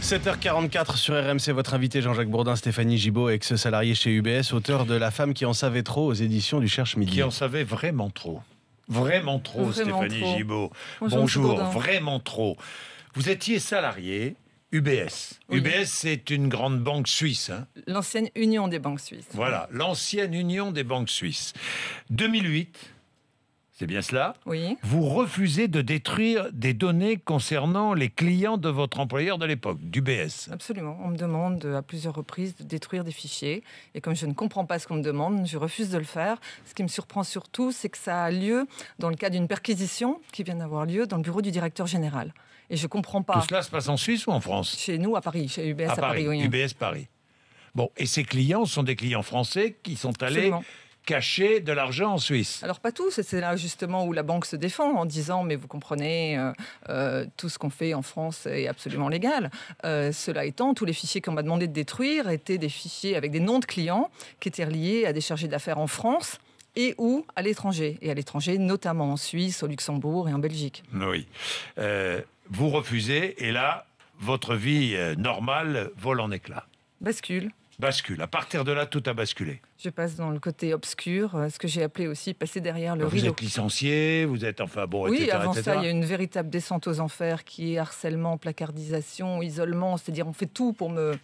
7h44 sur RMC, votre invité Jean-Jacques Bourdin, Stéphanie Gibaud, ex-salarié chez UBS, auteur de La femme qui en savait trop aux éditions du Cherche Midi. Qui en savait vraiment trop. Vraiment trop, Stéphanie Gibaud. Bonjour, vraiment trop. Vous étiez salarié UBS. Oui. UBS, c'est une grande banque suisse. Hein. L'ancienne Union des banques suisses. Voilà, l'ancienne Union des banques suisses. 2008, c'est bien cela? Oui. Vous refusez de détruire des données concernant les clients de votre employeur de l'époque, d'UBS. Absolument. On me demande à plusieurs reprises de détruire des fichiers. Et comme je ne comprends pas ce qu'on me demande, je refuse de le faire. Ce qui me surprend surtout, c'est que ça a lieu dans le cadre d'une perquisition qui vient d'avoir lieu dans le bureau du directeur général. Et je ne comprends pas. Tout cela se passe en Suisse ou en France? Chez nous, à Paris, chez UBS à Paris. Oui. UBS Paris. Bon, et ces clients sont des clients français qui sont allés Absolument. cacher de l'argent en Suisse. Alors pas tous, c'est là justement où la banque se défend en disant mais vous comprenez, tout ce qu'on fait en France est absolument légal. Cela étant, tous les fichiers qu'on m'a demandé de détruire étaient des fichiers avec des noms de clients qui étaient reliés à des chargés d'affaires en France et ou à l'étranger. Et à l'étranger, notamment en Suisse, au Luxembourg et en Belgique. Oui. Vous refusez et là, votre vie normale vole en éclats. Bascule. Bascule. À partir de là, tout a basculé. Je passe dans le côté obscur, ce que j'ai appelé aussi passer derrière le Vous rideau. êtes licencié, vous êtes enfin bon, Oui, etc. avant etc. ça, il y a une véritable descente aux enfers qui est harcèlement, placardisation, isolement. C'est-à-dire, on fait tout pour me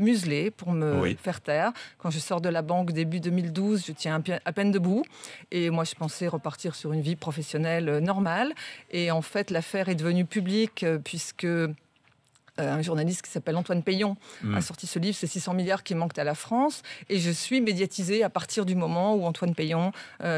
museler, pour me faire taire. Quand je sors de la banque début 2012, je tiens à peine debout. Et moi, je pensais repartir sur une vie professionnelle normale. Et en fait, l'affaire est devenue publique puisque un journaliste qui s'appelle Antoine Peillon a sorti ce livre, c'est 600 milliards qui manquent à la France. Et je suis médiatisée à partir du moment où Antoine Peillon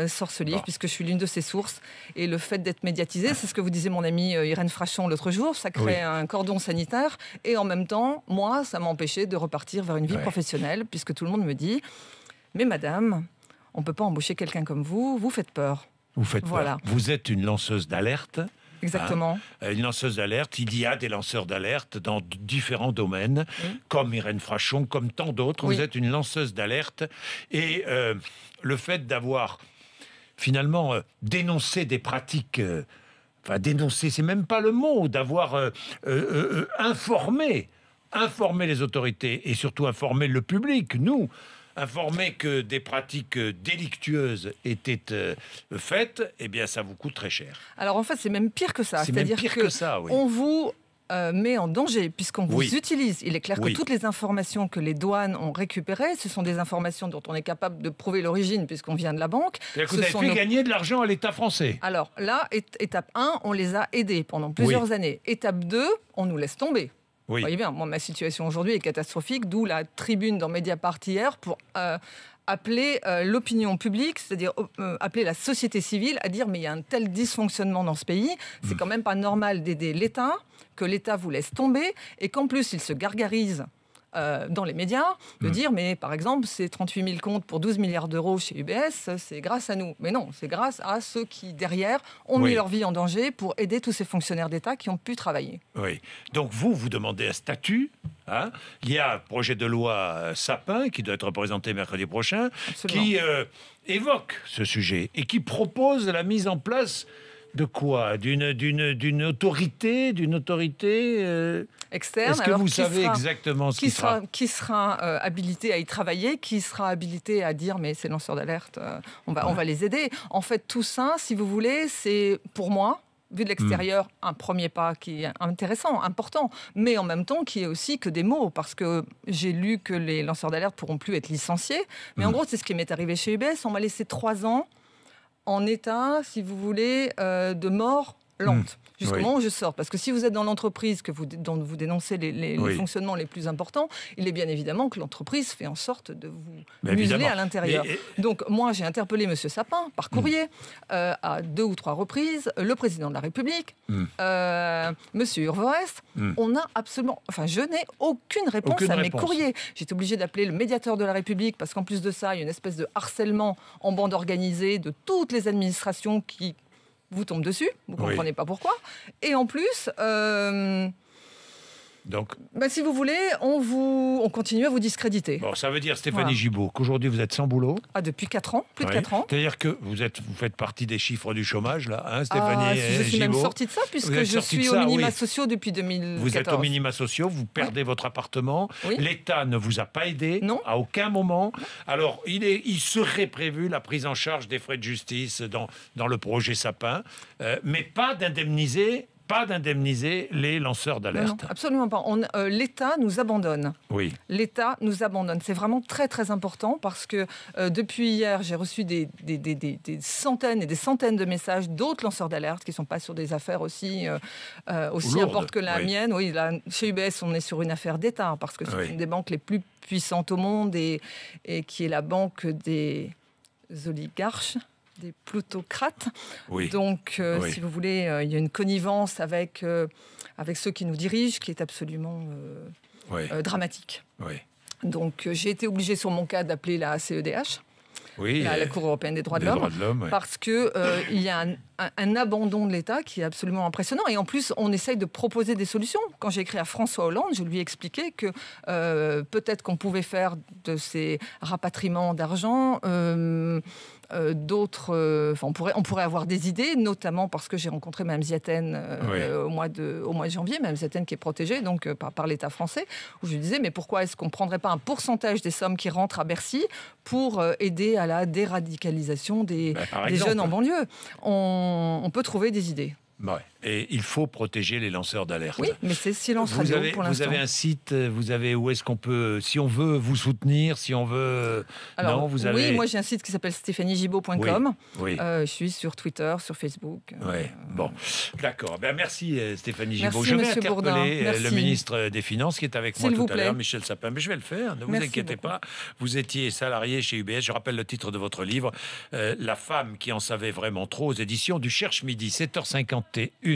sort ce livre, puisque je suis l'une de ses sources. Et le fait d'être médiatisée, c'est ce que vous disait mon amie Irène Frachon l'autre jour, ça crée un cordon sanitaire. Et en même temps, moi, ça m'a empêché de repartir vers une vie professionnelle, puisque tout le monde me dit « Mais madame, on ne peut pas embaucher quelqu'un comme vous, vous faites peur. » Vous faites peur. Vous êtes une lanceuse d'alerte. Exactement. Une lanceuse d'alerte. Il y a des lanceurs d'alerte dans différents domaines, comme Irène Frachon, comme tant d'autres. Vous êtes une lanceuse d'alerte. Et le fait d'avoir finalement dénoncé des pratiques... Enfin, dénoncer, c'est même pas le mot, d'avoir informé les autorités et surtout informé le public, nous, informer que des pratiques délictueuses étaient faites, eh bien, ça vous coûte très cher. Alors, en fait, c'est même pire que ça. C'est même pire que ça, oui. On vous met en danger, puisqu'on vous utilise. Il est clair que toutes les informations que les douanes ont récupérées, ce sont des informations dont on est capable de prouver l'origine, puisqu'on vient de la banque. C'est-à-dire que vous avez fait gagner de l'argent à l'État français. Alors là, étape 1, on les a aidés pendant plusieurs années. Étape 2, on nous laisse tomber. Vous voyez bien, moi, ma situation aujourd'hui est catastrophique, d'où la tribune dans Mediapart hier pour appeler l'opinion publique, c'est-à-dire appeler la société civile à dire mais il y a un tel dysfonctionnement dans ce pays, c'est quand même pas normal d'aider l'État, que l'État vous laisse tomber et qu'en plus il se gargarise dans les médias, de dire, mais par exemple, ces 38 000 comptes pour 12 milliards d'euros chez UBS, c'est grâce à nous. Mais non, c'est grâce à ceux qui, derrière, ont mis leur vie en danger pour aider tous ces fonctionnaires d'État qui ont pu travailler. Oui. Donc vous demandez un statut. Hein. Il y a un projet de loi Sapin qui doit être présenté mercredi prochain, qui évoque ce sujet et qui propose la mise en place de quoi? D'une autorité externe. Est-ce que vous savez exactement ce qui sera habilité à y travailler, qui sera habilité à dire mais ces lanceurs d'alerte, on va les aider. En fait, tout ça, si vous voulez, c'est pour moi, vu de l'extérieur, un premier pas qui est intéressant, important, mais en même temps qui est aussi que des mots, parce que j'ai lu que les lanceurs d'alerte pourront plus être licenciés. Mais en gros, c'est ce qui m'est arrivé chez UBS. On m'a laissé 3 ans en état, si vous voulez, de mort lente. Jusqu'au moment où je sors. Parce que si vous êtes dans l'entreprise dont vous dénoncez les fonctionnements les plus importants, il est bien évidemment que l'entreprise fait en sorte de vous museler à l'intérieur. Donc moi, j'ai interpellé M. Sapin par courrier à 2 ou 3 reprises, le président de la République, M. Urvoest. On n'a absolument... Enfin, je n'ai aucune réponse à mes courriers. J'étais obligée d'appeler le médiateur de la République parce qu'en plus de ça, il y a une espèce de harcèlement en bande organisée de toutes les administrations qui vous tombe dessus, vous ne comprenez pas pourquoi. Et en plus, Donc, si vous voulez, on continue à vous discréditer. Bon, ça veut dire, Stéphanie Gibault, qu'aujourd'hui vous êtes sans boulot. Depuis 4 ans, plus de 4 ans. C'est-à-dire que vous faites partie des chiffres du chômage, là, hein, Stéphanie Je suis même sortie de ça, puisque je suis aux minima sociaux depuis 2014. Vous êtes aux minima sociaux, vous perdez votre appartement. Oui. L'État ne vous a pas aidé à aucun moment. Alors, il serait prévu la prise en charge des frais de justice dans le projet Sapin, mais pas d'indemniser les lanceurs d'alerte. Non, absolument pas. L'État nous abandonne. Oui. L'État nous abandonne. C'est vraiment très, très important parce que depuis hier, j'ai reçu des centaines et des centaines de messages d'autres lanceurs d'alerte qui ne sont pas sur des affaires aussi importantes que la mienne. Oui, là, chez UBS, on est sur une affaire d'État parce que c'est une des banques les plus puissantes au monde et qui est la banque des oligarches, des plutocrates. Oui. Donc, si vous voulez, il y a une connivence avec ceux qui nous dirigent qui est absolument dramatique. Oui. Donc, j'ai été obligée sur mon cas d'appeler la CEDH, la Cour européenne des droits de l'homme, parce qu'il y a un abandon de l'État qui est absolument impressionnant. Et en plus, on essaye de proposer des solutions. Quand j'ai écrit à François Hollande, je lui ai expliqué que peut-être qu'on pouvait faire de ces rapatriements d'argent on pourrait avoir des idées, notamment parce que j'ai rencontré Mme Ziaten au mois de janvier, Mme Ziaten qui est protégée donc, par l'État français, où je lui disais, mais pourquoi est-ce qu'on ne prendrait pas un pourcentage des sommes qui rentrent à Bercy pour aider à la déradicalisation des jeunes en banlieue? On peut trouver des idées. Ouais. Et il faut protéger les lanceurs d'alerte. Oui, mais c'est silence radio pour l'instant. Vous avez un site, où est-ce qu'on peut, si on veut vous soutenir, si on veut... Alors, oui, moi j'ai un site qui s'appelle stéphaniegibault.com. Oui. Je suis sur Twitter, sur Facebook. Oui, bon, d'accord. Merci Stéphanie Gibault. Merci, je vais Monsieur interpeller le ministre des Finances qui est avec moi tout à l'heure, Michel Sapin. Mais je vais le faire, ne vous inquiétez pas. Vous étiez salarié chez UBS. Je rappelle le titre de votre livre, La femme qui en savait vraiment trop, aux éditions du Cherche Midi, 7h51.